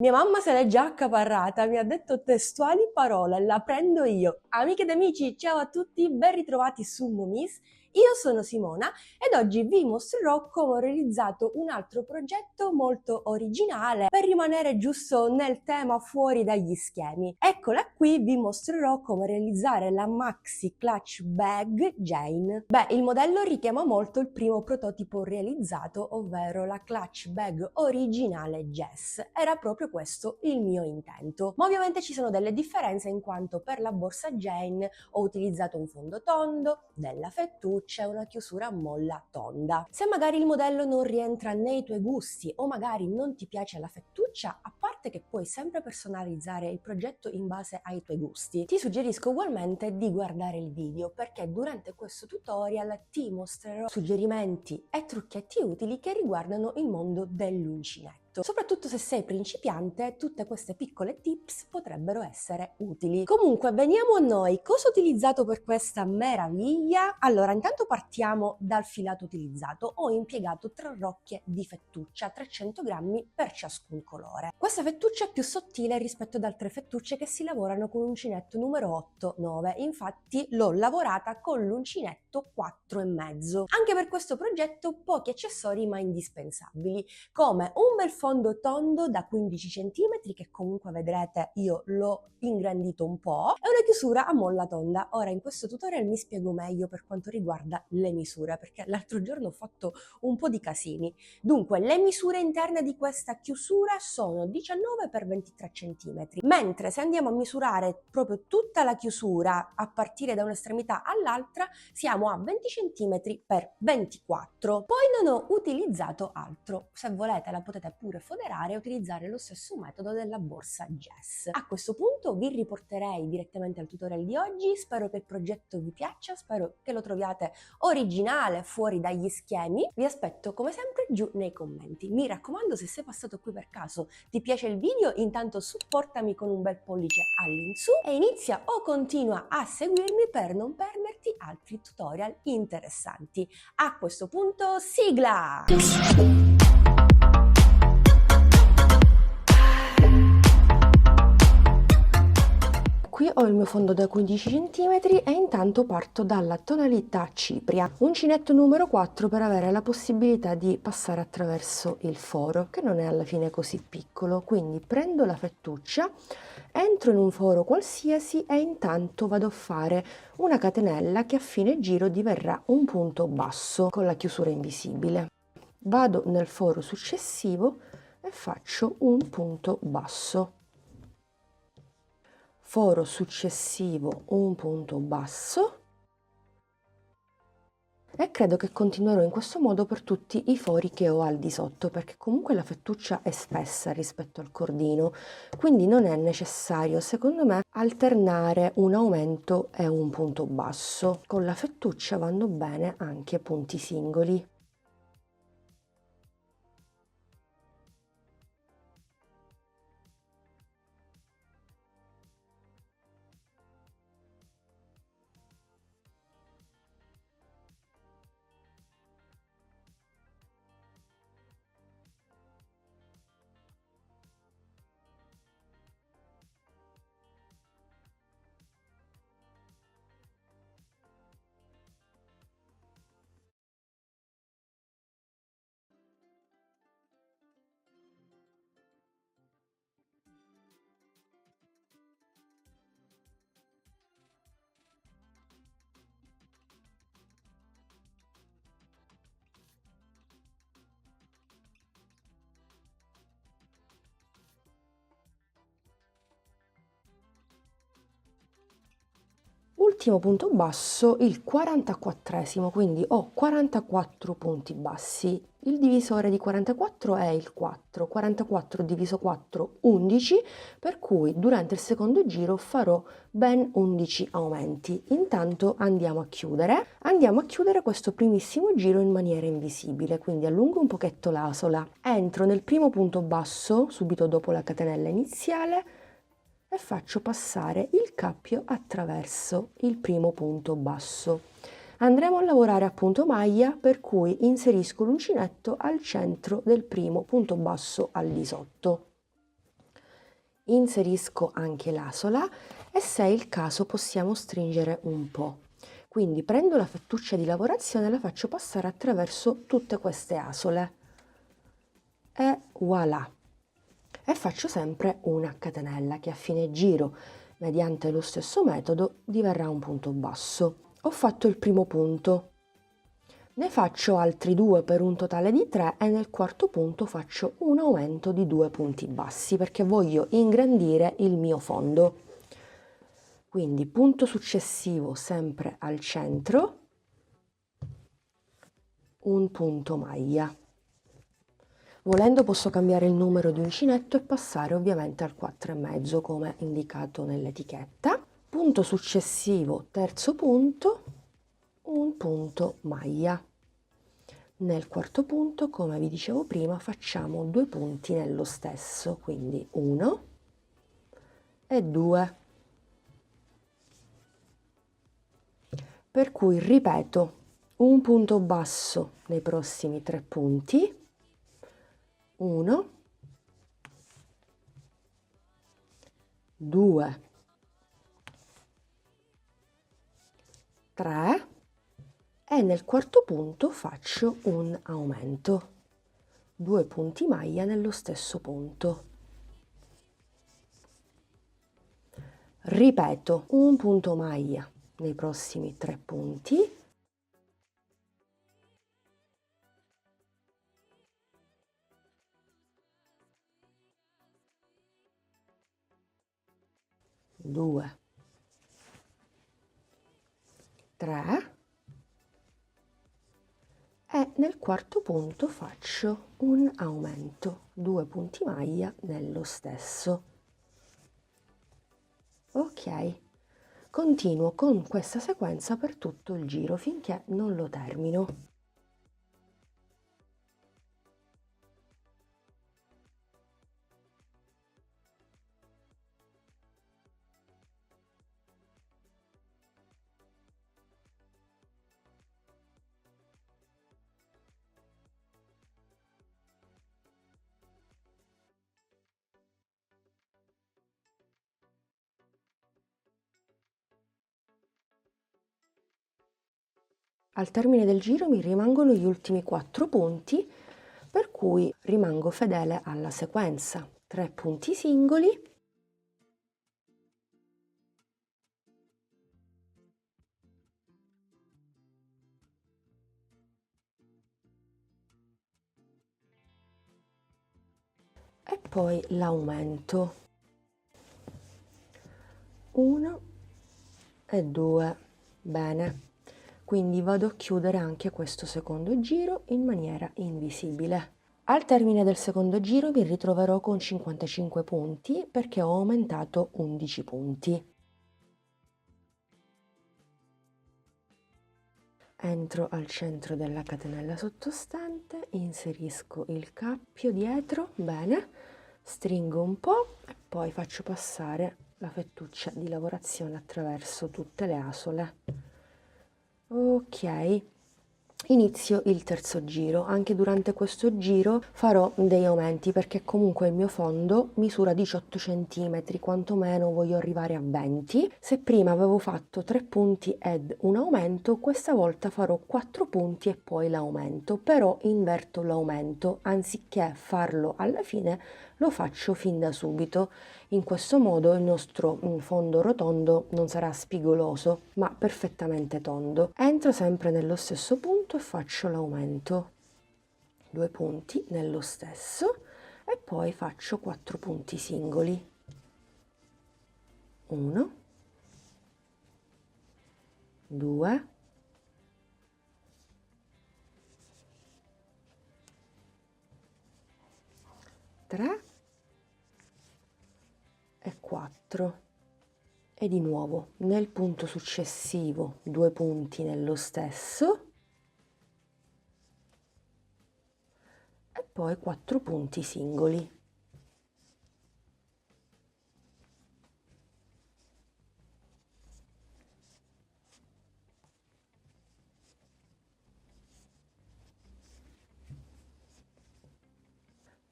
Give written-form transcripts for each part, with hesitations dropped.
Mia mamma se l'è già accaparrata, mi ha detto testuali parole, la prendo io. Amiche ed amici, ciao a tutti, ben ritrovati su Momis. Io sono Simona ed oggi vi mostrerò come ho realizzato un altro progetto molto originale per rimanere giusto nel tema fuori dagli schemi. Eccola qui, vi mostrerò come realizzare la Maxi Clutch Bag Jane. Beh, il modello richiama molto il primo prototipo realizzato, ovvero la Clutch Bag originale Jess. Era proprio questo il mio intento. Ma ovviamente ci sono delle differenze in quanto per la borsa Jane ho utilizzato un fondo tondo, della fettuccia e una chiusura a molla tonda. Se magari il modello non rientra nei tuoi gusti o magari non ti piace la fettuccia, a parte che puoi sempre personalizzare il progetto in base ai tuoi gusti, ti suggerisco ugualmente di guardare il video perché durante questo tutorial ti mostrerò suggerimenti e trucchetti utili che riguardano il mondo dell'uncinetto. Soprattutto se sei principiante, tutte queste piccole tips potrebbero essere utili. Comunque, veniamo a noi. Cosa ho utilizzato per questa meraviglia? Allora, intanto partiamo dal filato utilizzato. Ho impiegato 3 rocchie di fettuccia, 300 grammi per ciascun colore. Questa fettuccia è più sottile rispetto ad altre fettucce che si lavorano con l'uncinetto numero 8-9. Infatti, l'ho lavorata con l'uncinetto 4,5. Anche per questo progetto pochi accessori ma indispensabili, come un bel fondo tondo da 15 cm che comunque vedrete io l'ho ingrandito un po' e una chiusura a molla tonda. Ora in questo tutorial mi spiego meglio per quanto riguarda le misure perché l'altro giorno ho fatto un po' di casini. Dunque le misure interne di questa chiusura sono 19 x 23 cm, mentre se andiamo a misurare proprio tutta la chiusura a partire da un'estremità all'altra siamo a 20 cm x 24. Poi non ho utilizzato altro, se volete la potete pure foderare e utilizzare lo stesso metodo della borsa Jess. A questo punto vi riporterei direttamente al tutorial di oggi, spero che il progetto vi piaccia, spero che lo troviate originale, fuori dagli schemi. Vi aspetto come sempre giù nei commenti. Mi raccomando, se sei passato qui per caso, ti piace il video, intanto supportami con un bel pollice all'insù e inizia o continua a seguirmi per non perderti altri tutorial interessanti. A questo punto, sigla! Qui ho il mio fondo da 15 cm e intanto parto dalla tonalità cipria, uncinetto numero 4 per avere la possibilità di passare attraverso il foro, che non è alla fine così piccolo. Quindi prendo la fettuccia, entro in un foro qualsiasi e intanto vado a fare una catenella che a fine giro diverrà un punto basso con la chiusura invisibile. Vado nel foro successivo e faccio un punto basso. Foro successivo, un punto basso e credo che continuerò in questo modo per tutti i fori che ho al di sotto, perché comunque la fettuccia è spessa rispetto al cordino, quindi non è necessario secondo me alternare un aumento e un punto basso. Con la fettuccia vanno bene anche punti singoli. Ultimo punto basso, il 44esimo, quindi ho 44 punti bassi. Il divisore di 44 è il 4, 44 diviso 4, 11, per cui durante il secondo giro farò ben 11 aumenti. Intanto andiamo a chiudere questo primissimo giro in maniera invisibile, quindi allungo un pochetto l'asola, entro nel primo punto basso subito dopo la catenella iniziale e faccio passare il cappio attraverso il primo punto basso. Andremo a lavorare a punto maglia, per cui inserisco l'uncinetto al centro del primo punto basso al di sotto. Inserisco anche l'asola e se è il caso possiamo stringere un po'. Quindi prendo la fettuccia di lavorazione e la faccio passare attraverso tutte queste asole e voilà! E faccio sempre una catenella che a fine giro, mediante lo stesso metodo, diverrà un punto basso. Ho fatto il primo punto, ne faccio altri 2 per un totale di 3 e nel quarto punto faccio un aumento di 2 punti bassi perché voglio ingrandire il mio fondo. Quindi punto successivo sempre al centro, un punto maglia. Volendo posso cambiare il numero di uncinetto e passare ovviamente al 4,5 come indicato nell'etichetta. Punto successivo, terzo punto, un punto maglia. Nel quarto punto, come vi dicevo prima, facciamo 2 punti nello stesso, quindi 1 e 2. Per cui ripeto un punto basso nei prossimi 3 punti, 1, 2, 3 e nel quarto punto faccio un aumento, 2 punti maglia nello stesso punto. Ripeto un punto maglia nei prossimi 3 punti, 2, 3 e nel quarto punto faccio un aumento, 2 punti maglia nello stesso. Ok, continuo con questa sequenza per tutto il giro finché non lo termino. Al termine del giro mi rimangono gli ultimi 4 punti, per cui rimango fedele alla sequenza. 3 punti singoli, e poi l'aumento. 1 e 2. Bene. Quindi vado a chiudere anche questo secondo giro in maniera invisibile. Al termine del secondo giro mi ritroverò con 55 punti perché ho aumentato 11 punti. Entro al centro della catenella sottostante, inserisco il cappio dietro, bene, stringo un po' e poi faccio passare la fettuccia di lavorazione attraverso tutte le asole. Ok, inizio il terzo giro. Anche durante questo giro farò degli aumenti perché comunque il mio fondo misura 18 cm, quantomeno voglio arrivare a 20. Se prima avevo fatto 3 punti ed un aumento, questa volta farò 4 punti e poi l'aumento, però inverto l'aumento, anziché farlo alla fine lo faccio fin da subito. In questo modo il nostro fondo rotondo non sarà spigoloso, ma perfettamente tondo. Entro sempre nello stesso punto e faccio l'aumento. 2 punti nello stesso e poi faccio 4 punti singoli. 1, 2, 3 e 4. E di nuovo nel punto successivo 2 punti nello stesso e poi 4 punti singoli.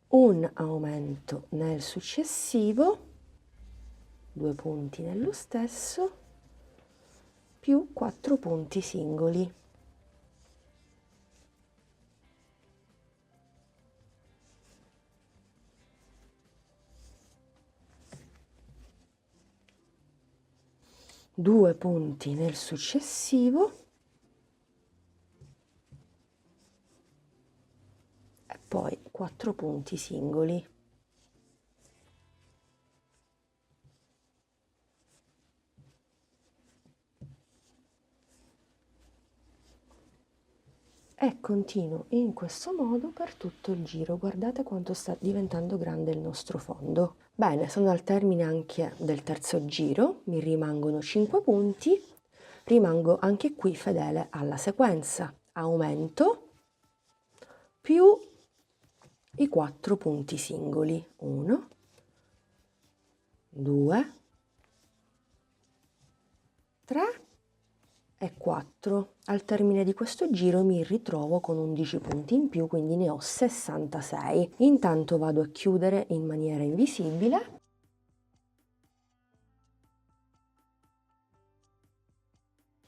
Un aumento nel successivo 2 punti nello stesso più 4 punti singoli. Due punti nel successivo e poi 4 punti singoli. E continuo in questo modo per tutto il giro. Guardate quanto sta diventando grande il nostro fondo. Bene, sono al termine anche del terzo giro, mi rimangono 5 punti, rimango anche qui fedele alla sequenza. Aumento più i 4 punti singoli. 1, 2, 3 e 4. Al termine di questo giro mi ritrovo con 11 punti in più, quindi ne ho 66. Intanto vado a chiudere in maniera invisibile.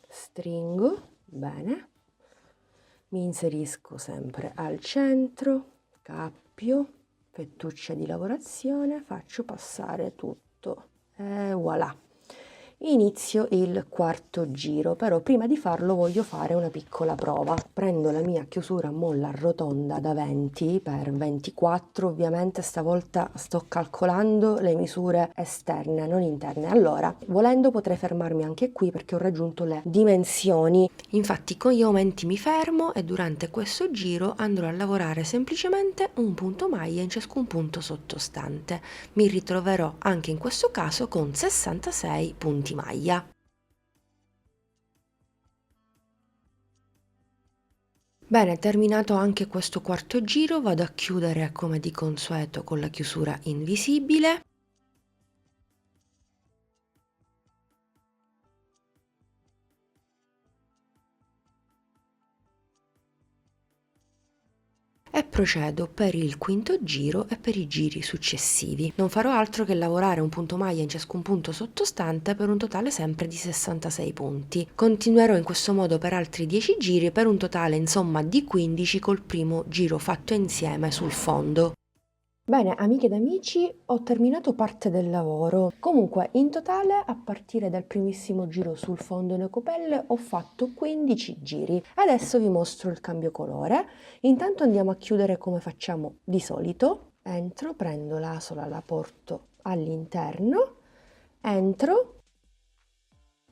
Stringo, bene. Mi inserisco sempre al centro, cappio, fettuccia di lavorazione, faccio passare tutto e voilà. Inizio il quarto giro, però prima di farlo voglio fare una piccola prova. Prendo la mia chiusura molla rotonda da 20 per 24, ovviamente stavolta sto calcolando le misure esterne, non interne. Allora, volendo potrei fermarmi anche qui perché ho raggiunto le dimensioni. Infatti con gli aumenti mi fermo e durante questo giro andrò a lavorare semplicemente un punto maglia in ciascun punto sottostante. Mi ritroverò anche in questo caso con 66 punti maglia. Bene, terminato anche questo quarto giro, vado a chiudere come di consueto con la chiusura invisibile. E procedo per il quinto giro e per i giri successivi. Non farò altro che lavorare un punto maglia in ciascun punto sottostante per un totale sempre di 66 punti. Continuerò in questo modo per altri 10 giri per un totale insomma di 15 col primo giro fatto insieme sul fondo. Bene, amiche ed amici, ho terminato parte del lavoro. Comunque, in totale, a partire dal primissimo giro sul fondo in ecopelle, ho fatto 15 giri. Adesso vi mostro il cambio colore. Intanto andiamo a chiudere come facciamo di solito. Entro, prendo l'asola, la porto all'interno, entro,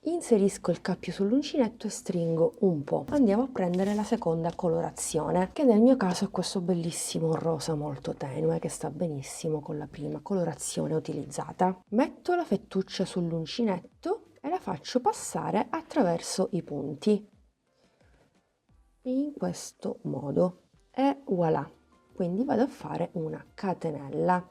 inserisco il cappio sull'uncinetto e stringo un po'. Andiamo a prendere la seconda colorazione, che nel mio caso è questo bellissimo rosa molto tenue che sta benissimo con la prima colorazione utilizzata. Metto la fettuccia sull'uncinetto e la faccio passare attraverso i punti in questo modo e voilà. Quindi vado a fare una catenella.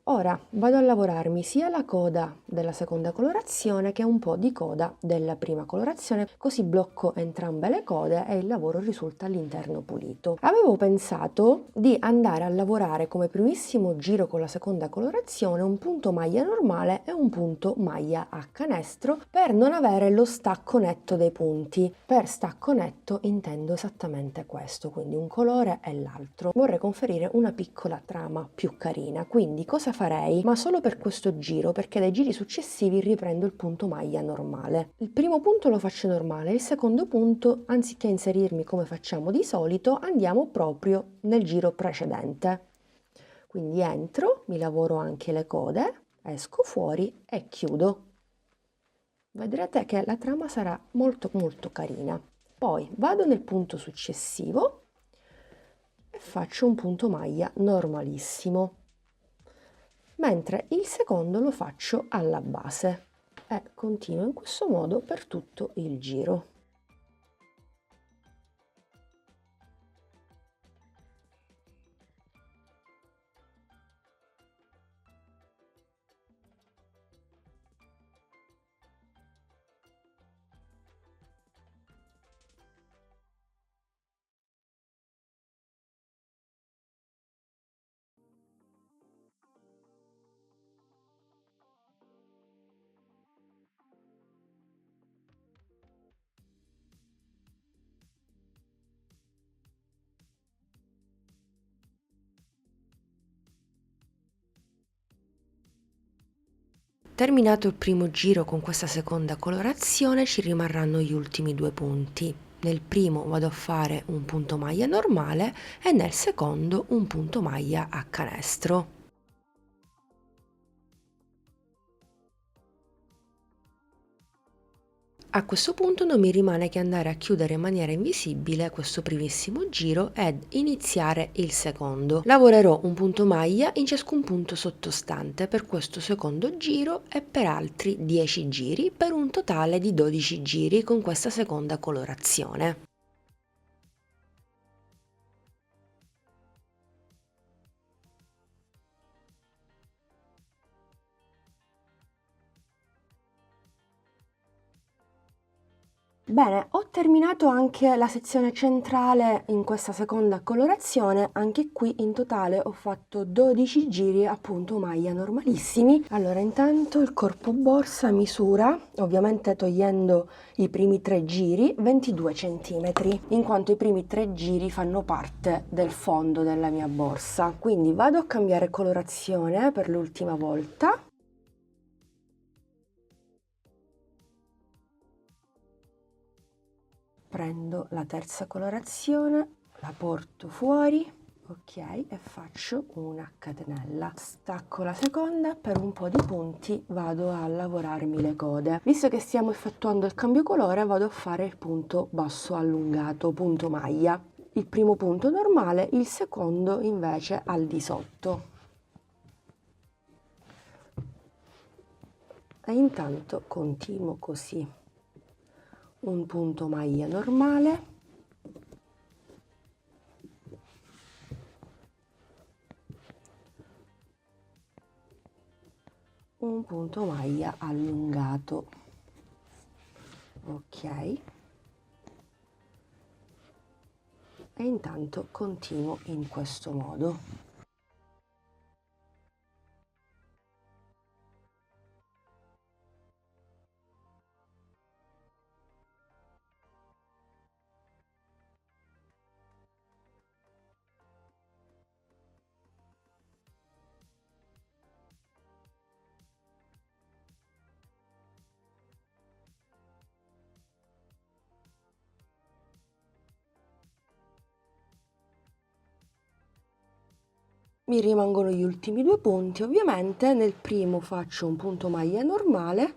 Ora vado a lavorarmi sia la coda della seconda colorazione che un po' di coda della prima colorazione, così blocco entrambe le code e il lavoro risulta all'interno pulito. Avevo pensato di andare a lavorare come primissimo giro con la seconda colorazione un punto maglia normale e un punto maglia a canestro per non avere lo stacco netto dei punti. Per stacco netto intendo esattamente questo, quindi un colore e l'altro. Vorrei conferire una piccola trama più carina, quindi cosa farei? Ma solo per questo giro, perché dai giri successivi riprendo il punto maglia normale. Il primo punto lo faccio normale, il secondo punto, anziché inserirmi come facciamo di solito, andiamo proprio nel giro precedente. Quindi entro, mi lavoro anche le code, esco fuori e chiudo. Vedrete che la trama sarà molto molto carina. Poi vado nel punto successivo e faccio un punto maglia normalissimo, mentre il secondo lo faccio alla base e continuo in questo modo per tutto il giro. Terminato il primo giro con questa seconda colorazione ci rimarranno gli ultimi 2 punti. Nel primo vado a fare un punto maglia normale e nel secondo un punto maglia a canestro. A questo punto non mi rimane che andare a chiudere in maniera invisibile questo primissimo giro ed iniziare il secondo. Lavorerò un punto maglia in ciascun punto sottostante per questo secondo giro e per altri 10 giri, per un totale di 12 giri con questa seconda colorazione. Bene, ho terminato anche la sezione centrale in questa seconda colorazione, anche qui in totale ho fatto 12 giri a punto maglia normalissimi. Allora, intanto il corpo borsa misura, ovviamente togliendo i primi 3 giri, 22 centimetri, in quanto i primi 3 giri fanno parte del fondo della mia borsa. Quindi vado a cambiare colorazione per l'ultima volta. Prendo la terza colorazione, la porto fuori, ok, e faccio una catenella. Stacco la seconda, per un po' di punti vado a lavorarmi le code. Visto che stiamo effettuando il cambio colore, vado a fare il punto basso allungato, punto maglia. Il primo punto normale, il secondo invece al di sotto. E intanto continuo così. Un punto maglia normale, un punto maglia allungato, ok, e intanto continuo in questo modo. Mi rimangono gli ultimi 2 punti, ovviamente nel primo faccio un punto maglia normale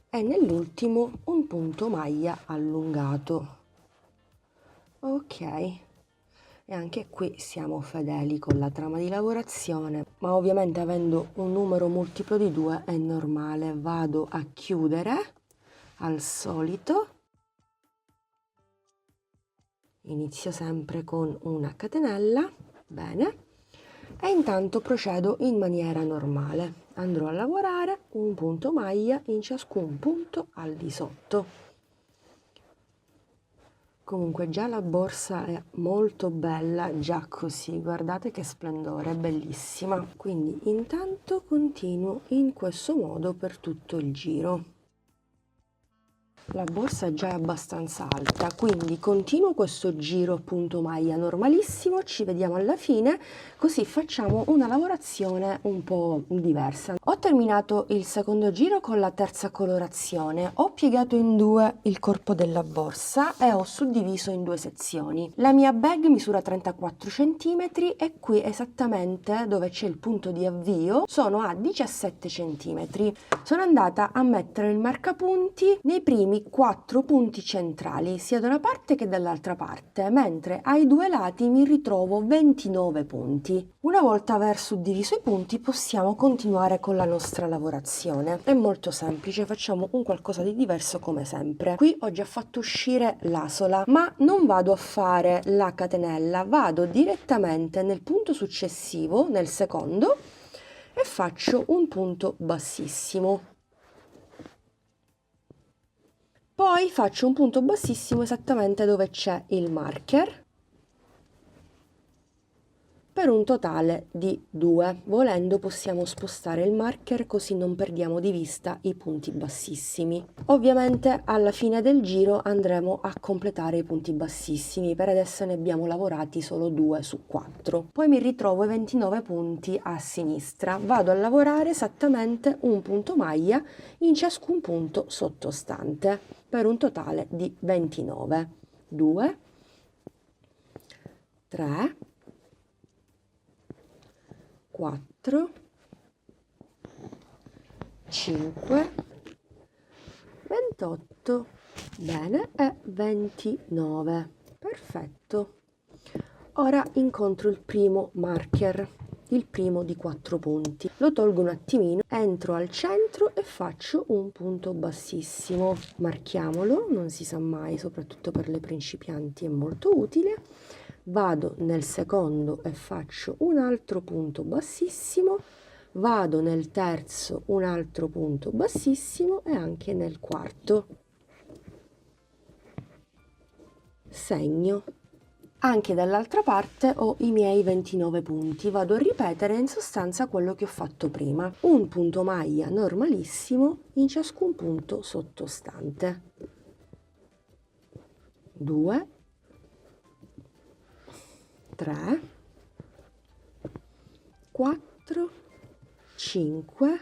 e nell'ultimo un punto maglia allungato. Ok, e anche qui siamo fedeli con la trama di lavorazione, ma ovviamente avendo un numero multiplo di 2 è normale. Vado a chiudere al solito, inizio sempre con una catenella, bene. E intanto procedo in maniera normale. Andrò a lavorare un punto maglia in ciascun punto al di sotto. Comunque già la borsa è molto bella, già così, guardate che splendore, è bellissima. Quindi intanto continuo in questo modo per tutto il giro. La borsa già è abbastanza alta, quindi continuo questo giro punto maglia normalissimo, ci vediamo alla fine, così facciamo una lavorazione un po' diversa. Ho terminato il secondo giro con la terza colorazione, ho piegato in 2 il corpo della borsa e ho suddiviso in 2 sezioni. La mia bag misura 34 cm e qui esattamente dove c'è il punto di avvio sono a 17 cm. Sono andata a mettere il marcapunti nei primi 4 punti centrali, sia da una parte che dall'altra parte, mentre ai 2 lati mi ritrovo 29 punti. Una volta aver suddiviso i punti possiamo continuare con la nostra lavorazione. È molto semplice, facciamo un qualcosa di diverso come sempre. Qui ho già fatto uscire l'asola, ma non vado a fare la catenella, vado direttamente nel punto successivo, nel secondo, e faccio un punto bassissimo. Poi faccio un punto bassissimo esattamente dove c'è il marker per un totale di 2. Volendo possiamo spostare il marker così non perdiamo di vista i punti bassissimi. Ovviamente alla fine del giro andremo a completare i punti bassissimi, per adesso ne abbiamo lavorati solo 2 su 4. Poi mi ritrovo i 29 punti a sinistra, vado a lavorare esattamente un punto maglia in ciascun punto sottostante per un totale di 29. 2, 3, 4, 5, 28, bene, e 29. Perfetto. Ora incontro il primo marker, il primo di 4 punti. Lo tolgo un attimino, entro al centro e faccio un punto bassissimo. Marchiamolo, non si sa mai, soprattutto per le principianti è molto utile. Vado nel secondo e faccio un altro punto bassissimo, vado nel terzo un altro punto bassissimo e anche nel quarto. Segno. Anche dall'altra parte ho i miei 29 punti, vado a ripetere in sostanza quello che ho fatto prima. Un punto maglia normalissimo in ciascun punto sottostante. 2, 3, 4, 5,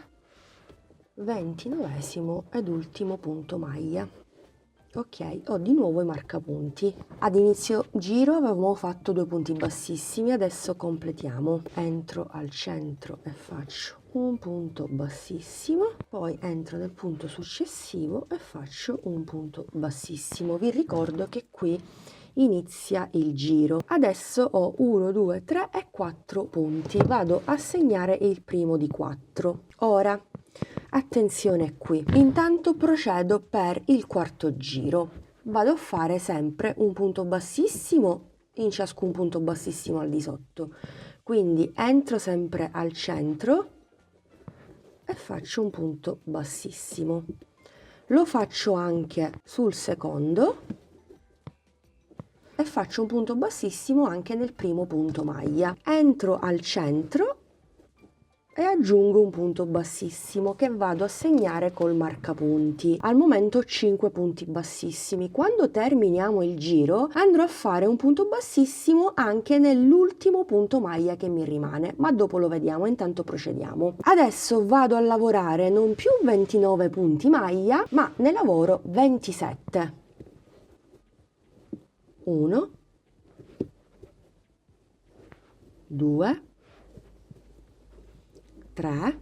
29esimo ed ultimo punto maglia. Ok, ho di nuovo i marcapunti. Ad inizio giro avevamo fatto 2 punti bassissimi, adesso completiamo. Entro al centro e faccio un punto bassissimo, poi entro nel punto successivo e faccio un punto bassissimo. Vi ricordo che qui inizia il giro. Adesso ho 1, 2, 3 e 4 punti. Vado a segnare il primo di 4. Ora, attenzione qui. Intanto procedo per il quarto giro. Vado a fare sempre un punto bassissimo in ciascun punto bassissimo al di sotto. Quindi entro sempre al centro e faccio un punto bassissimo. Lo faccio anche sul secondo e faccio un punto bassissimo anche nel primo punto maglia. Entro al centro e aggiungo un punto bassissimo che vado a segnare col marcapunti. Al momento ho 5 punti bassissimi. Quando terminiamo il giro andrò a fare un punto bassissimo anche nell'ultimo punto maglia che mi rimane, ma dopo lo vediamo, intanto procediamo. Adesso vado a lavorare non più 29 punti maglia, ma ne lavoro 27. 1, 2, 3,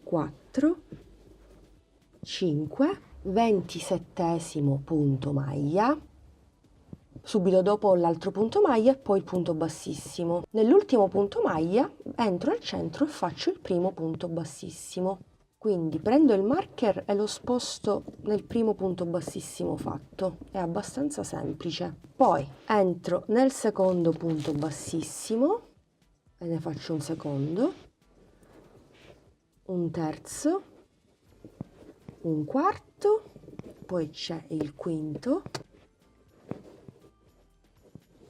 4, 5, 27esimo punto maglia, subito dopo l'altro punto maglia e poi il punto bassissimo. Nell'ultimo punto maglia entro al centro e faccio il primo punto bassissimo. Quindi prendo il marker e lo sposto nel primo punto bassissimo fatto, è abbastanza semplice. Poi entro nel secondo punto bassissimo e ne faccio un secondo, un terzo, un quarto, poi c'è il quinto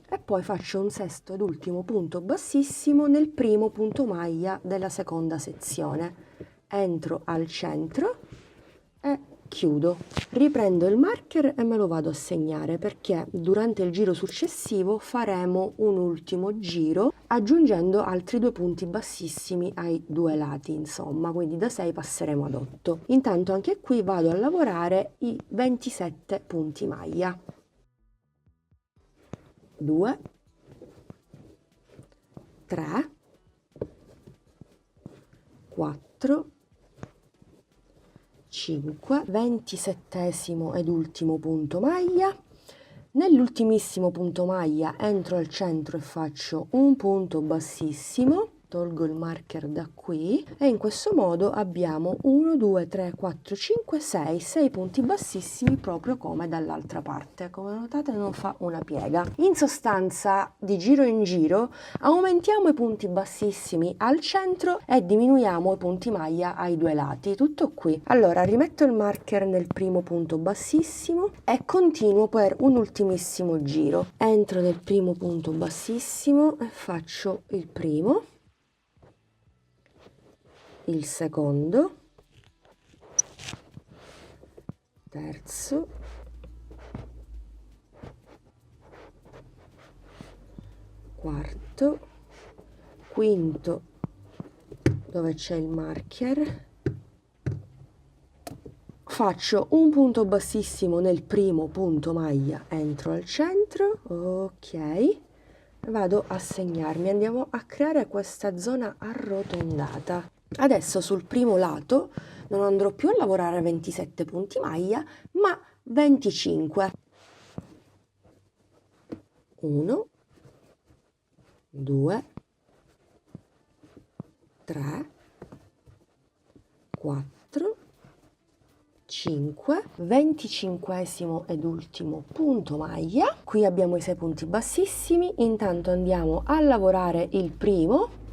e poi faccio un sesto ed ultimo punto bassissimo nel primo punto maglia della seconda sezione. Entro al centro e chiudo. Riprendo il marker e me lo vado a segnare perché durante il giro successivo faremo un ultimo giro aggiungendo altri 2 punti bassissimi ai 2 lati, insomma, quindi da 6 passeremo ad 8. Intanto anche qui vado a lavorare i 27 punti maglia. 2, 3, 4, 5, 27esimo ed ultimo punto maglia. Nell'ultimissimo punto maglia entro al centro e faccio un punto bassissimo, tolgo il marker da qui e in questo modo abbiamo 1, 2, 3, 4, 5, 6 punti bassissimi proprio come dall'altra parte. Come notate non fa una piega. In sostanza, di giro in giro aumentiamo i punti bassissimi al centro e diminuiamo i punti maglia ai due lati. Tutto qui. Allora rimetto il marker nel primo punto bassissimo e continuo per un ultimissimo giro. Entro nel primo punto bassissimo e faccio il primo, il secondo, terzo, quarto, quinto dove c'è il marker, faccio un punto bassissimo nel primo punto maglia, entro al centro, ok, vado a segnarmi, andiamo a creare questa zona arrotondata. Adesso sul primo lato non andrò più a lavorare 27 punti maglia, ma 25. 1, 2, 3, 4, 5, 25esimo ed ultimo punto maglia. Qui abbiamo i 6 punti bassissimi, intanto andiamo a lavorare il primo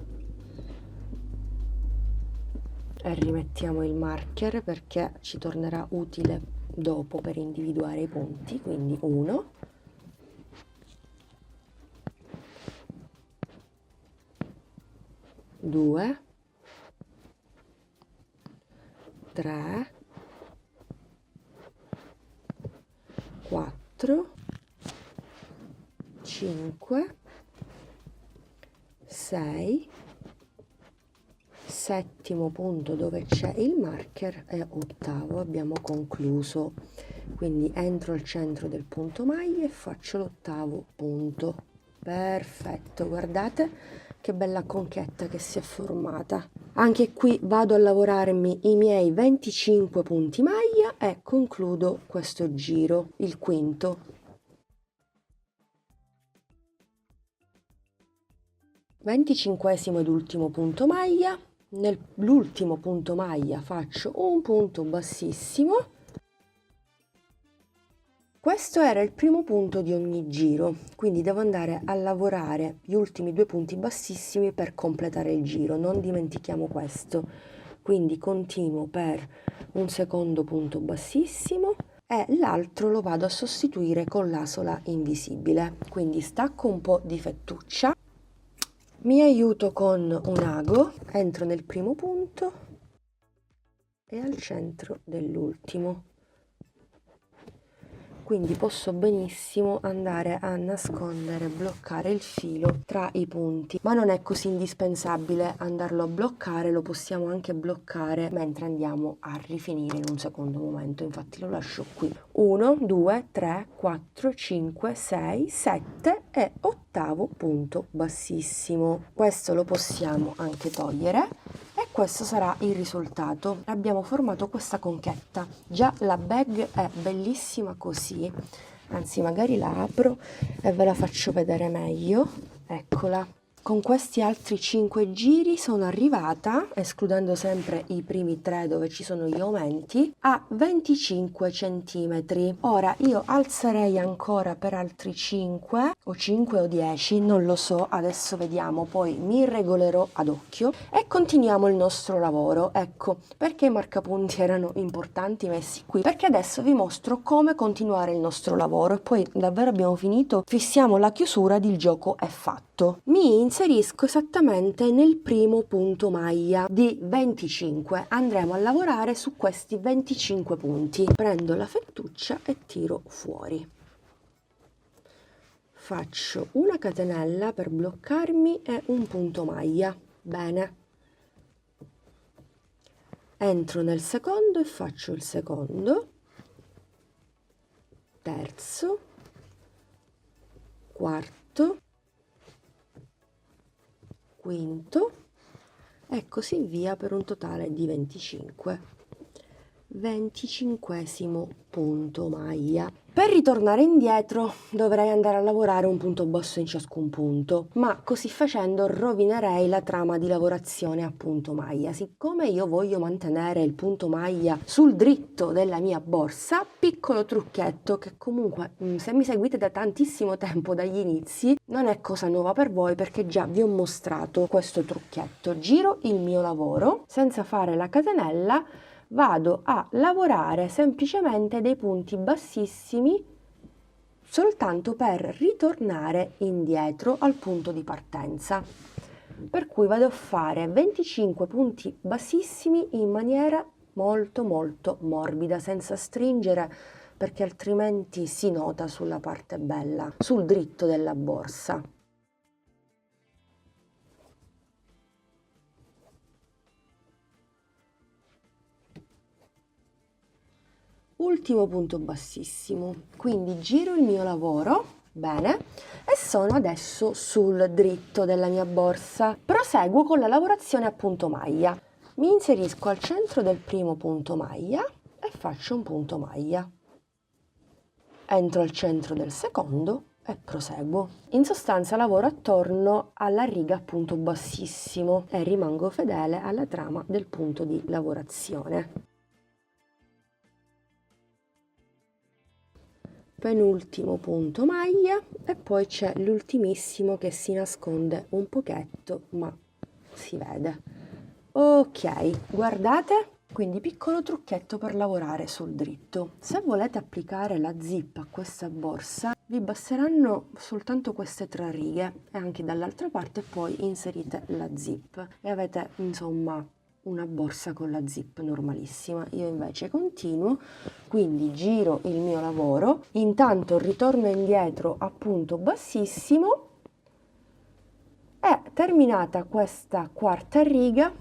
e rimettiamo il marker perché ci tornerà utile dopo per individuare i punti, quindi 1, 2, 3, 4, 5, 6, settimo punto dove c'è il marker e ottavo, abbiamo concluso. Quindi entro al centro del punto maglia e faccio l'ottavo punto. Perfetto, guardate che bella conchetta che si è formata. Anche qui vado a lavorarmi i miei 25 punti maglia e concludo questo giro, il quinto. 25esimo ed ultimo punto maglia. Nell'ultimo punto maglia faccio un punto bassissimo. Questo era il primo punto di ogni giro, quindi devo andare a lavorare gli ultimi 2 punti bassissimi per completare il giro, non dimentichiamo questo. Quindi continuo per un secondo punto bassissimo e l'altro lo vado a sostituire con l'asola invisibile. Quindi stacco un po' di fettuccia. Mi aiuto con un ago, entro nel primo punto e al centro dell'ultimo. Quindi posso benissimo andare a nascondere, bloccare il filo tra i punti, ma non è così indispensabile andarlo a bloccare, lo possiamo anche bloccare mentre andiamo a rifinire in un secondo momento, infatti lo lascio qui. 1, 2, 3, 4, 5, 6, 7 e ottavo punto bassissimo. Questo lo possiamo anche togliere. E questo sarà il risultato. Abbiamo formato questa conchetta. Già la bag è bellissima così, anzi magari la apro e ve la faccio vedere meglio. Eccola. Con questi altri 5 giri sono arrivata, escludendo sempre i primi 3 dove ci sono gli aumenti, a 25 centimetri. Ora io alzerei ancora per altri 5 o 5 o 10, non lo so, adesso vediamo, poi mi regolerò ad occhio e continuiamo il nostro lavoro. Ecco, perché i marcapunti erano importanti messi qui? Perché adesso vi mostro come continuare il nostro lavoro e poi davvero abbiamo finito, fissiamo la chiusura ed il gioco è fatto. Mi inserisco esattamente nel primo punto maglia di 25. Andremo a lavorare su questi 25 punti. Prendo la fettuccia e tiro fuori. Faccio una catenella per bloccarmi e un punto maglia. Bene. Entro nel secondo e faccio il secondo, terzo, quarto, quinto e così via per un totale di 25. 25° punto maglia. Per ritornare indietro dovrei andare a lavorare un punto basso in ciascun punto, ma così facendo rovinerei la trama di lavorazione a punto maglia. Siccome io voglio mantenere il punto maglia sul dritto della mia borsa, piccolo trucchetto che comunque se mi seguite da tantissimo tempo dagli inizi non è cosa nuova per voi, perché già vi ho mostrato questo trucchetto. Giro il mio lavoro senza fare la catenella, vado a lavorare semplicemente dei punti bassissimi soltanto per ritornare indietro al punto di partenza. Per cui vado a fare 25 punti bassissimi in maniera molto morbida, senza stringere, perché altrimenti si nota sulla parte bella, sul dritto della borsa. Ultimo punto bassissimo, quindi giro il mio lavoro, bene, e sono adesso sul dritto della mia borsa. Proseguo con la lavorazione a punto maglia. Mi inserisco al centro del primo punto maglia e faccio un punto maglia. Entro al centro del secondo e proseguo. In sostanza lavoro attorno alla riga a punto bassissimo e rimango fedele alla trama del punto di lavorazione. Penultimo punto maglia e poi c'è l'ultimissimo che si nasconde un pochetto, ma si vede. Ok, guardate, quindi piccolo trucchetto per lavorare sul dritto. Se volete applicare la zip a questa borsa, vi basteranno soltanto queste 3 righe e anche dall'altra parte poi inserite la zip e avete insomma una borsa con la zip normalissima. Io invece continuo, quindi giro il mio lavoro, intanto ritorno indietro a punto bassissimo e terminata questa quarta riga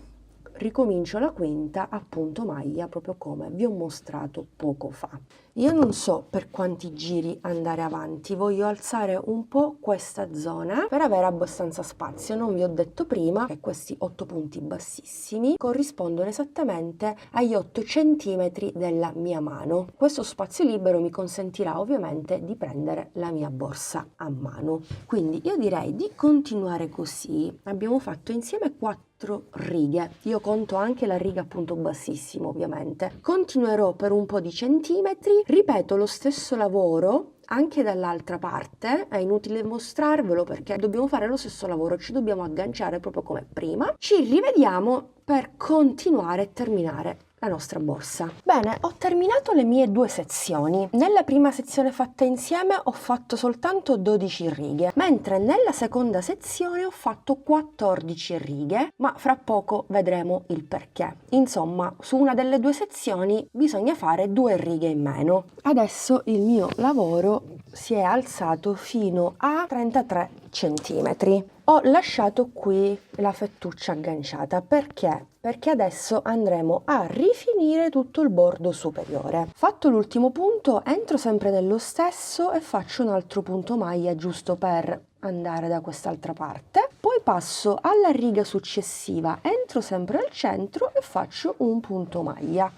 ricomincio la quinta a punto maglia, proprio come vi ho mostrato poco fa. Io non so per quanti giri andare avanti, voglio alzare un po' questa zona per avere abbastanza spazio. Non vi ho detto prima che questi 8 punti bassissimi corrispondono esattamente agli 8 centimetri della mia mano. Questo spazio libero mi consentirà ovviamente di prendere la mia borsa a mano. Quindi io direi di continuare così. Abbiamo fatto insieme 4 righe, io conto anche la riga a punto bassissimo ovviamente. Continuerò per un po' di centimetri, ripeto lo stesso lavoro anche dall'altra parte, è inutile mostrarvelo perché dobbiamo fare lo stesso lavoro, ci dobbiamo agganciare proprio come prima. Ci rivediamo per continuare e terminare la nostra borsa. Bene, ho terminato le mie 2 sezioni. Nella prima sezione fatta insieme ho fatto soltanto 12 righe, mentre nella seconda sezione ho fatto 14 righe, ma fra poco vedremo il perché. Insomma, su una delle 2 sezioni bisogna fare 2 righe in meno. Adesso il mio lavoro si è alzato fino a 33 centimetri. Ho lasciato qui la fettuccia agganciata perché adesso andremo a rifinire tutto il bordo superiore. Fatto l'ultimo punto, entro sempre nello stesso e faccio un altro punto maglia giusto per andare da quest'altra parte. Poi passo alla riga successiva, entro sempre al centro e faccio un punto maglia.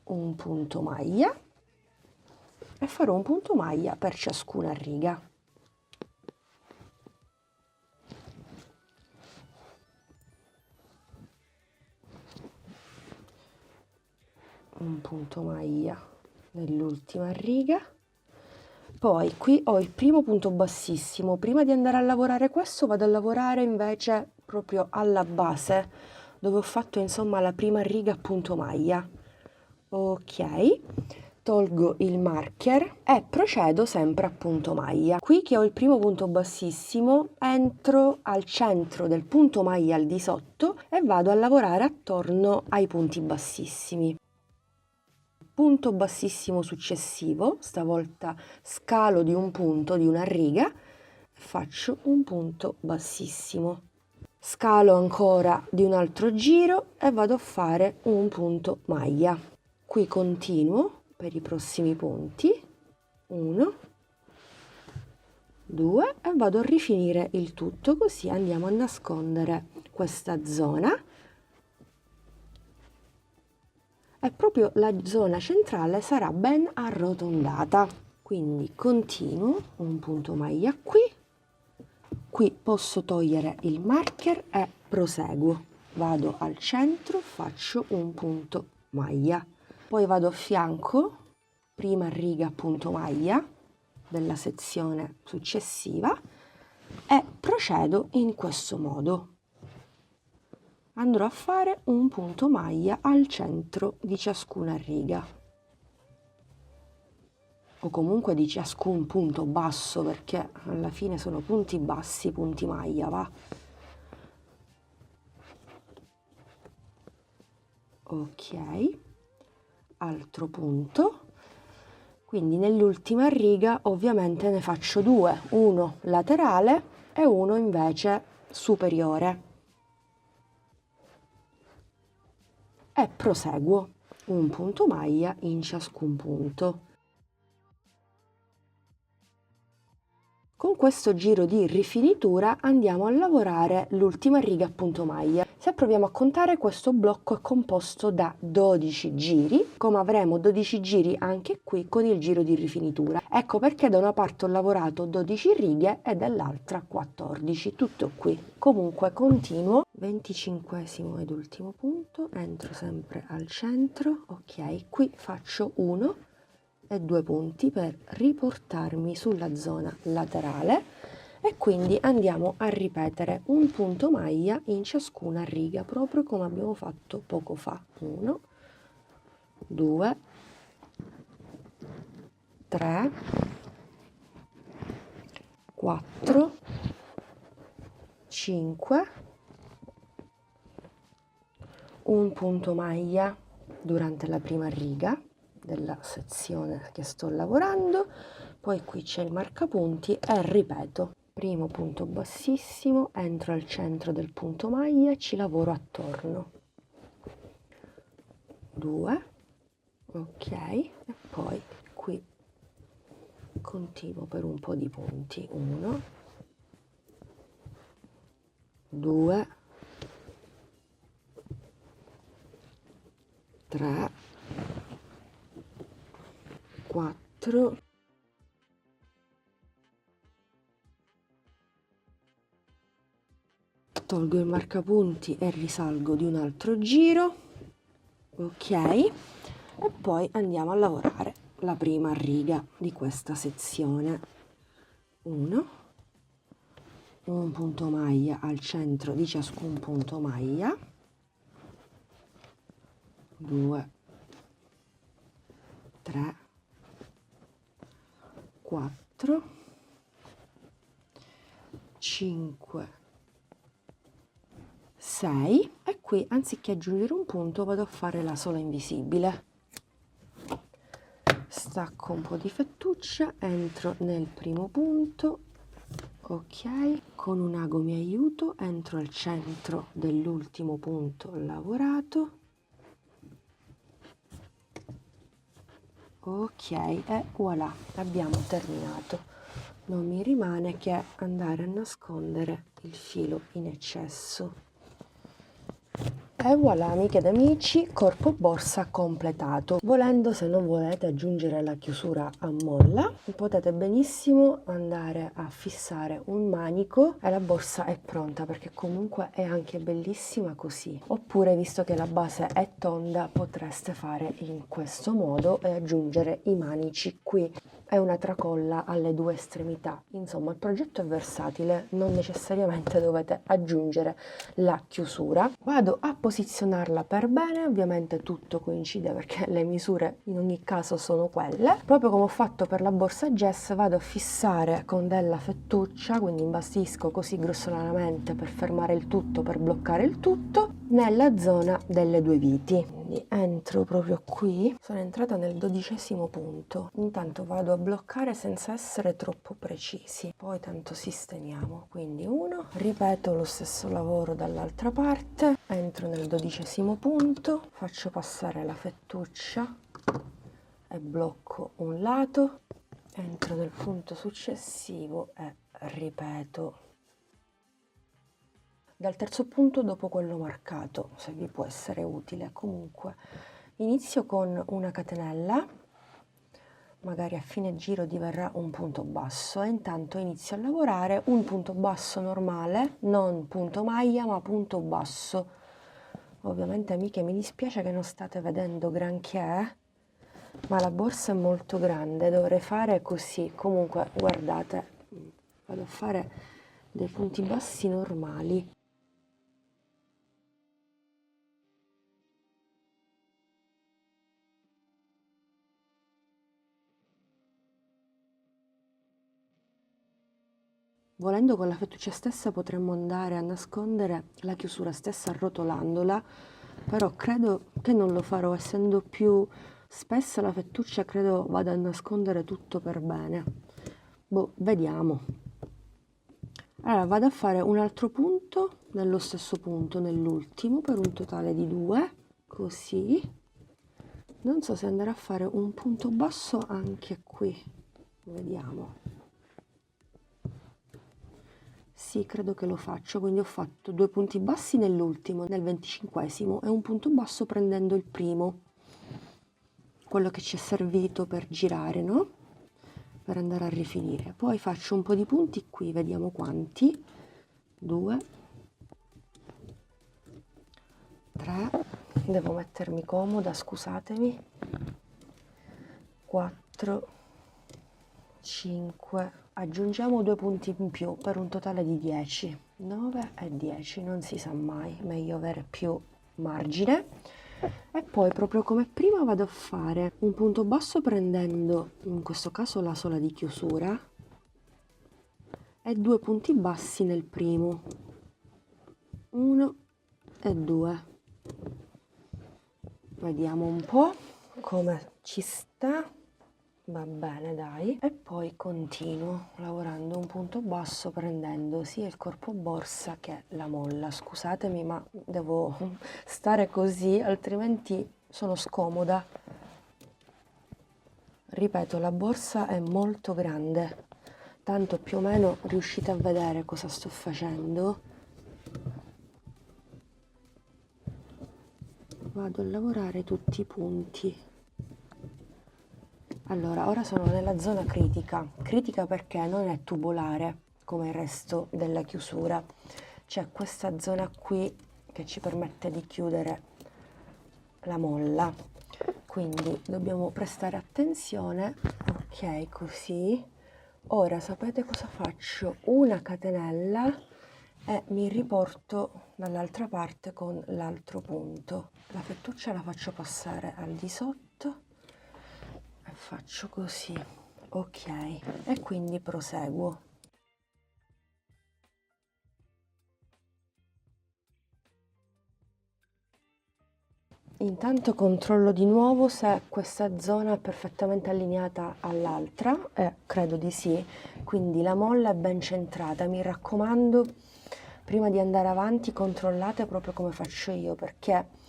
Un punto maglia e farò un punto maglia per ciascuna riga. Un punto maglia nell'ultima riga. Poi qui ho il primo punto bassissimo. Prima di andare a lavorare questo vado a lavorare invece proprio alla base dove ho fatto insomma la prima riga a punto maglia. Ok, tolgo il marker e procedo sempre a punto maglia. Qui che ho il primo punto bassissimo, entro al centro del punto maglia al di sotto e vado a lavorare attorno ai punti bassissimi. Punto bassissimo successivo, stavolta scalo di un punto, di una riga, faccio un punto bassissimo. Scalo ancora di un altro giro e vado a fare un punto maglia. Qui continuo per i prossimi punti, 1, 2 e vado a rifinire il tutto, così andiamo a nascondere questa zona e proprio la zona centrale sarà ben arrotondata. Quindi continuo un punto maglia qui posso togliere il marker e proseguo, vado al centro, faccio un punto maglia, poi vado a fianco, prima riga punto maglia della sezione successiva e procedo in questo modo. Andrò a fare un punto maglia al centro di ciascuna riga, o comunque di ciascun punto basso, perché alla fine sono punti bassi, punti maglia, va? Ok, altro punto. Quindi nell'ultima riga ovviamente ne faccio due, uno laterale e uno invece superiore. E proseguo un punto maglia in ciascun punto. Con questo giro di rifinitura andiamo a lavorare l'ultima riga a punto maglia. Se proviamo a contare, questo blocco è composto da 12 giri, come avremo 12 giri anche qui con il giro di rifinitura. Ecco perché da una parte ho lavorato 12 righe e dall'altra 14, tutto qui. Comunque continuo, 25esimo ed ultimo punto, entro sempre al centro, ok, qui faccio 1 e 2 punti per riportarmi sulla zona laterale e quindi andiamo a ripetere un punto maglia in ciascuna riga, proprio come abbiamo fatto poco fa. 1, 2, 3, 4, 5, un punto maglia durante la prima riga della sezione che sto lavorando, poi qui c'è il marcapunti e ripeto, primo punto bassissimo, entro al centro del punto maglia e ci lavoro attorno, 2, ok, e poi qui continuo per un po' di punti, 1, 2, 3, 4, tolgo il marcapunti e risalgo di un altro giro, ok, e poi andiamo a lavorare la prima riga di questa sezione. 1, un punto maglia al centro di ciascun punto maglia, 2, 3, 4, 5, 6 e qui anziché aggiungere un punto vado a fare la sola invisibile. Stacco un po' di fettuccia, entro nel primo punto, ok, con un ago mi aiuto, entro al centro dell'ultimo punto lavorato, ok, e voilà, abbiamo terminato. Non mi rimane che andare a nascondere il filo in eccesso. E voilà amiche ed amici, corpo borsa completato. Volendo, se non volete aggiungere la chiusura a molla, potete benissimo andare a fissare un manico e la borsa è pronta, perché comunque è anche bellissima così. Oppure, visto che la base è tonda, potreste fare in questo modo e aggiungere i manici qui e una tracolla alle due estremità. Insomma, il progetto è versatile, non necessariamente dovete aggiungere la chiusura. Vado a posizionarla per bene, ovviamente tutto coincide perché le misure in ogni caso sono quelle. Proprio come ho fatto per la borsa Jess, vado a fissare con della fettuccia, quindi imbastisco così grossolanamente per fermare il tutto, per bloccare il tutto, nella zona delle due viti. Quindi entro proprio qui, sono entrata nel 12esimo punto. Intanto vado a bloccare senza essere troppo precisi, poi tanto sistemiamo. Quindi 1, ripeto lo stesso lavoro dall'altra parte, entro nel 12esimo punto, faccio passare la fettuccia e blocco un lato, entro nel punto successivo e ripeto dal terzo punto dopo quello marcato, se vi può essere utile. Comunque Inizio con una catenella, magari a fine giro diverrà un punto basso e intanto inizio a lavorare un punto basso normale, non punto maglia ma punto basso. Ovviamente amiche mi dispiace che non state vedendo granché, ma la borsa è molto grande, dovrei fare così. Comunque guardate, vado a fare dei punti bassi normali. Volendo con la fettuccia stessa potremmo andare a nascondere la chiusura stessa arrotolandola, però credo che non lo farò, essendo più spessa la fettuccia credo vada a nascondere tutto per bene. Boh, vediamo. Allora vado a fare un altro punto nello stesso punto, nell'ultimo, per un totale di 2, così. Non so se andare a fare un punto basso anche qui, vediamo. Sì, credo che lo faccio, quindi ho fatto 2 punti bassi nell'ultimo, nel 25esimo, e un punto basso prendendo il primo, quello che ci è servito per girare, no? Per andare a rifinire. Poi faccio un po' di punti qui, vediamo quanti. 2, 3, devo mettermi comoda, scusatemi. 4, 5, aggiungiamo 2 punti in più per un totale di 10. 9 e 10, non si sa mai, meglio avere più margine. E poi proprio come prima vado a fare un punto basso prendendo in questo caso la sola di chiusura e 2 punti bassi nel primo, 1 e 2. Vediamo un po' come ci sta. Va bene, dai. E poi continuo lavorando un punto basso prendendo sia il corpo borsa che la molla. Scusatemi, ma devo stare così, altrimenti sono scomoda. Ripeto, la borsa è molto grande, tanto più o meno riuscite a vedere cosa sto facendo. Vado a lavorare tutti i punti. Allora, ora sono nella zona critica perché non è tubolare come il resto della chiusura. C'è questa zona qui che ci permette di chiudere la molla, quindi dobbiamo prestare attenzione. Ok, così. Ora sapete cosa faccio? Una catenella e mi riporto dall'altra parte con l'altro punto. La fettuccia la faccio passare al di sotto e faccio così, ok, e quindi proseguo. Intanto controllo di nuovo se questa zona è perfettamente allineata all'altra, credo di sì, quindi la molla è ben centrata. Mi raccomando, prima di andare avanti controllate proprio come faccio io, perché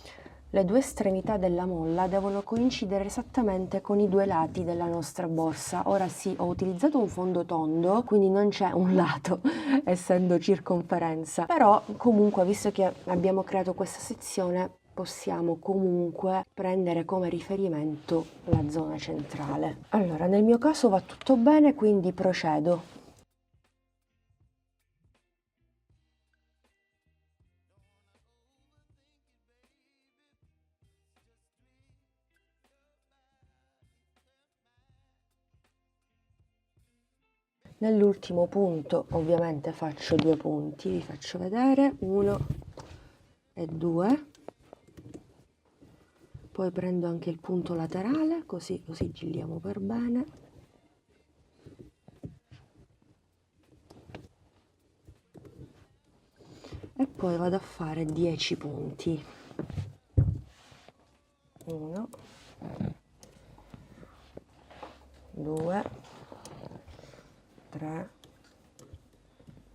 le due estremità della molla devono coincidere esattamente con i due lati della nostra borsa. Ora sì, ho utilizzato un fondo tondo, quindi non c'è un lato, essendo circonferenza, però comunque, visto che abbiamo creato questa sezione, possiamo comunque prendere come riferimento la zona centrale. Allora, nel mio caso va tutto bene, quindi procedo. Nell'ultimo punto ovviamente faccio 2 punti, vi faccio vedere, 1 e 2. Poi prendo anche il punto laterale, così lo sigilliamo per bene. E poi vado a fare 10 punti. 1, 2, 3,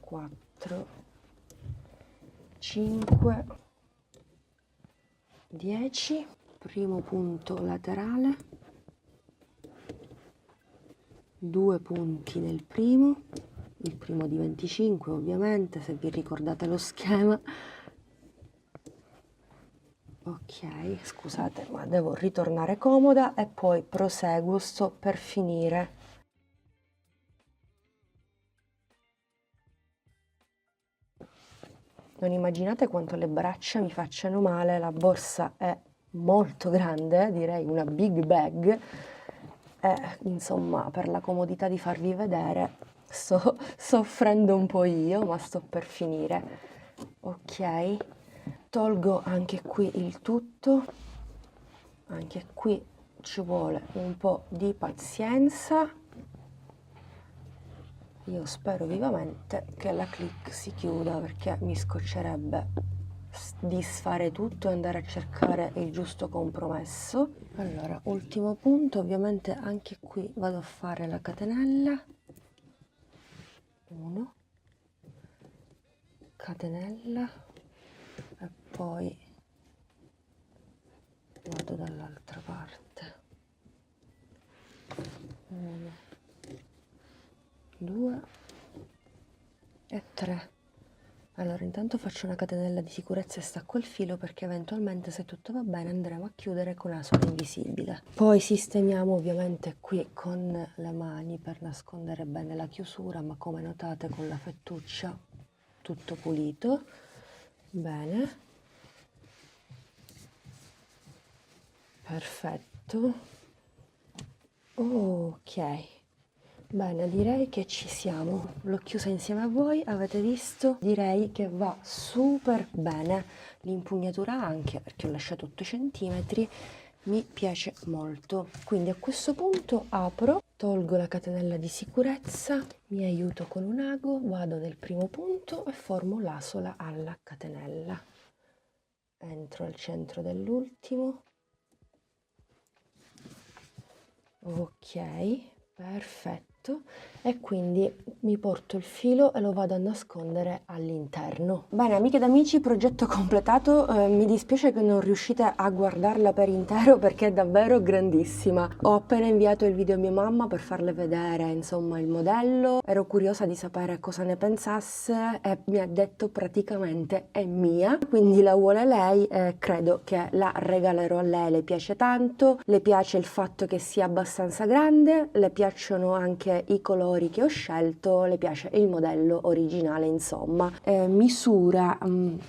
4, 5, 10. Primo punto laterale, 2 punti nel primo, il primo di 25 ovviamente, se vi ricordate lo schema. Ok, scusate, ma devo ritornare comoda e poi proseguo, sto per finire. Non immaginate quanto le braccia mi facciano male, la borsa è molto grande, direi una big bag, e insomma per la comodità di farvi vedere sto soffrendo un po' io, ma sto per finire. Ok, tolgo anche qui il tutto, anche qui ci vuole un po' di pazienza. Io spero vivamente che la click si chiuda perché mi scoccerebbe disfare tutto e andare a cercare il giusto compromesso. Allora, ultimo punto, ovviamente anche qui vado a fare la catenella. 1, catenella e poi vado dall'altra parte. 1, 2 e 3. Allora, intanto faccio una catenella di sicurezza e stacco il filo perché eventualmente, se tutto va bene, andremo a chiudere con la sola invisibile. Poi sistemiamo ovviamente qui con le mani per nascondere bene la chiusura, ma come notate con la fettuccia tutto pulito. Bene. Perfetto. Ok. Bene, direi che ci siamo. L'ho chiusa insieme a voi, avete visto? Direi che va super bene. L'impugnatura anche, perché ho lasciato 8 centimetri, mi piace molto. Quindi a questo punto apro, tolgo la catenella di sicurezza, mi aiuto con un ago, vado nel primo punto e formo l'asola alla catenella. Entro al centro dell'ultimo. Ok, perfetto. E quindi mi porto il filo e lo vado a nascondere all'interno. Bene, amiche ed amici, progetto completato. Mi dispiace che non riuscite a guardarla per intero perché è davvero grandissima. Ho appena inviato il video a mia mamma per farle vedere, insomma, il modello. Ero curiosa di sapere cosa ne pensasse e mi ha detto praticamente è mia, quindi la vuole lei e credo che la regalerò a lei. Le piace tanto, le piace il fatto che sia abbastanza grande, le piacciono anche i colori che ho scelto, le piace il modello originale, insomma. Misura,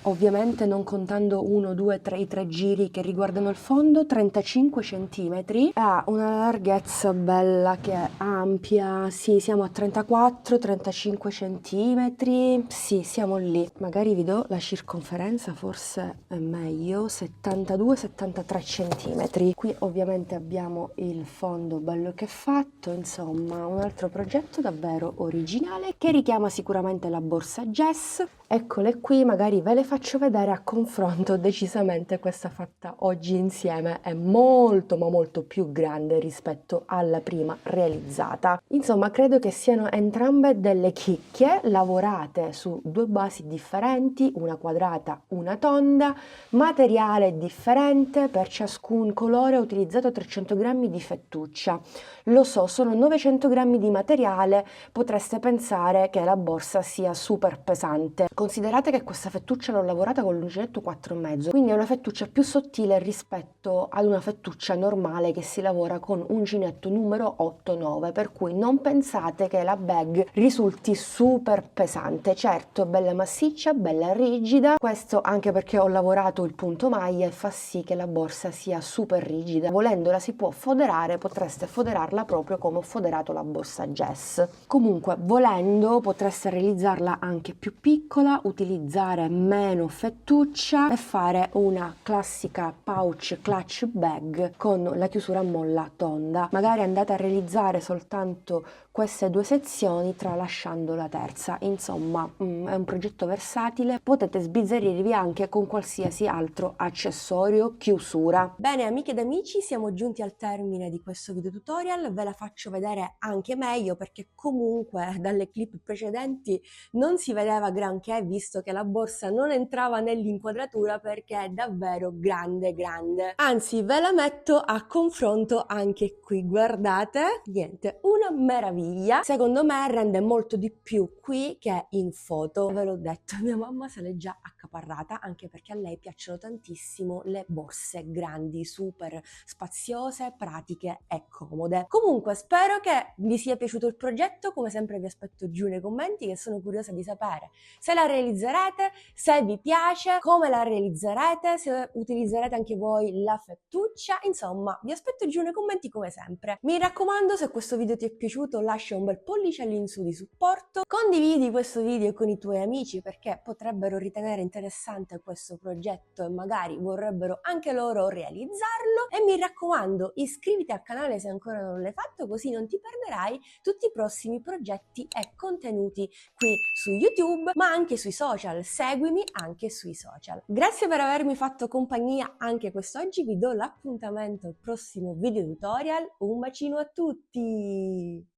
ovviamente non contando 1, 2, 3, i 3 giri che riguardano il fondo, 35 cm, ha una larghezza bella che è ampia, sì, siamo a 34-35 cm, sì, siamo lì. Magari vi do la circonferenza, forse è meglio, 72-73 cm. Qui ovviamente abbiamo il fondo bello che è fatto, insomma, un altro progetto davvero originale che richiama sicuramente la borsa Jess. Eccole qui, magari ve le faccio vedere a confronto. Decisamente questa fatta oggi insieme è molto ma molto più grande rispetto alla prima realizzata. Insomma, credo che siano entrambe delle chicche lavorate su 2 basi differenti, una quadrata, una tonda, materiale differente, per ciascun colore ho utilizzato 300 grammi di fettuccia. Lo so, sono 900 grammi di materiale, potreste pensare che la borsa sia super pesante. Considerate che questa fettuccia l'ho lavorata con l'uncinetto 4,5, quindi è una fettuccia più sottile rispetto ad una fettuccia normale che si lavora con uncinetto numero 8-9, per cui non pensate che la bag risulti super pesante. Certo, bella massiccia, bella rigida, questo anche perché ho lavorato il punto maglia e fa sì che la borsa sia super rigida. Volendola si può foderare, potreste foderarla proprio come ho foderato la borsa Jess. Comunque, volendo, potreste realizzarla anche più piccola, utilizzare meno fettuccia e fare una classica pouch clutch bag con la chiusura a molla tonda. Magari andate a realizzare soltanto queste 2 sezioni tralasciando la terza. Insomma, è un progetto versatile, potete sbizzarrirvi anche con qualsiasi altro accessorio, chiusura. Bene, amiche ed amici, siamo giunti al termine di questo video tutorial. Ve la faccio vedere anche meglio perché comunque dalle clip precedenti non si vedeva granché, visto che la borsa non entrava nell'inquadratura perché è davvero grande grande. Anzi, ve la metto a confronto anche qui, guardate, niente, una meraviglia. Secondo me rende molto di più qui che in foto. Ve l'ho detto, mia mamma se l'è già accappata. accaparrata, anche perché a lei piacciono tantissimo le borse grandi, super spaziose, pratiche e comode. Comunque spero che vi sia piaciuto il progetto, come sempre vi aspetto giù nei commenti, che sono curiosa di sapere se la realizzerete, se vi piace, come la realizzerete, se utilizzerete anche voi la fettuccia, insomma vi aspetto giù nei commenti come sempre. Mi raccomando, se questo video ti è piaciuto lascia un bel pollice in su di supporto, condividi questo video con i tuoi amici perché potrebbero ritenere interessante questo progetto e magari vorrebbero anche loro realizzarlo, e mi raccomando iscriviti al canale se ancora non l'hai fatto, così non ti perderai tutti i prossimi progetti e contenuti qui su YouTube ma anche sui social. Seguimi anche sui social. Grazie per avermi fatto compagnia anche quest'oggi, vi do l'appuntamento al prossimo video tutorial, un bacino a tutti!